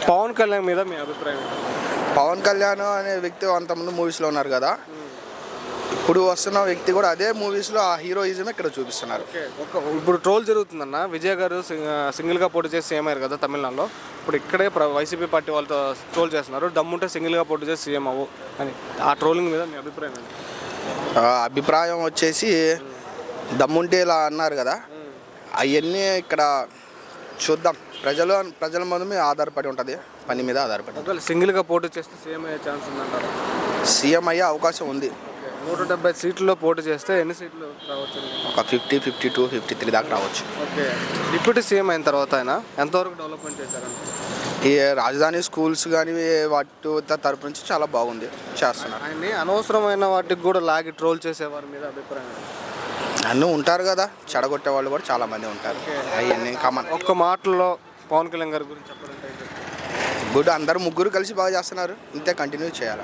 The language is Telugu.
పవన్ కళ్యాణ్ మీద మీ అభిప్రాయం ఏంటి? పవన్ కళ్యాణ్ అనే వ్యక్తి అంతకుముందు మూవీస్లో ఉన్నారు కదా, ఇప్పుడు వస్తున్న వ్యక్తి కూడా అదే మూవీస్లో ఆ హీరోయిజం ఇక్కడ చూపిస్తున్నారు. ఇప్పుడు ట్రోల్ జరుగుతుందన్న, విజయ్ గారు సింగిల్గా పోటీ చేసి సీఎం అయ్యారు కదా తమిళనాడులో. ఇప్పుడు ఇక్కడే వైసీపీ పార్టీ వాళ్ళతో ట్రోల్ చేస్తున్నారు, దమ్ముంటే సింగిల్గా పోటీ చేసి సీఎం అవ్వు అని. ఆ ట్రోలింగ్ మీద మీ అభిప్రాయం ఏంటి? అభిప్రాయం వచ్చేసి దమ్ముంటే ఇలా అన్నారు కదా, అవన్నీ ఇక్కడ చూద్దాం. ప్రజల మీద ఆధారపడి ఉంటుంది, పని మీద ఆధారపడి. ఒకవేళ సింగిల్గా పోటీ చేస్తే సీఎం అయ్యే ఛాన్స్ ఉందంటారు? సీఎం అయ్యే అవకాశం ఉంది. 170 సీట్లలో పోటీ చేస్తే ఎన్ని సీట్లు రావచ్చు? ఒక 50, 52, 53 దాకా రావచ్చు. ఓకే. డిప్యూటీ సీఎం అయిన తర్వాత ఆయన ఎంతవరకు డెవలప్మెంట్ చేశారండి? ఈ రాజధాని స్కూల్స్ కానీ వాటి తరపు నుంచి చాలా బాగుంది, చేస్తున్నారు. ఆయన్ని అనవసరమైన వాటికి కూడా లాగి ట్రోల్ చేసేవారి మీద అభిప్రాయం? అన్నీ ఉంటారు కదా, చెడగొట్టే వాళ్ళు కూడా చాలా మంది ఉంటారు. అవన్నీ కామన్. ఒక్క మాటలో పవన్ కళ్యాణ్ గారి గురించి చెప్పాలంటే గుడ్, అందరూ ముగ్గురు కలిసి బాగా చేస్తున్నారు, ఇంతే కంటిన్యూ చేయాలి.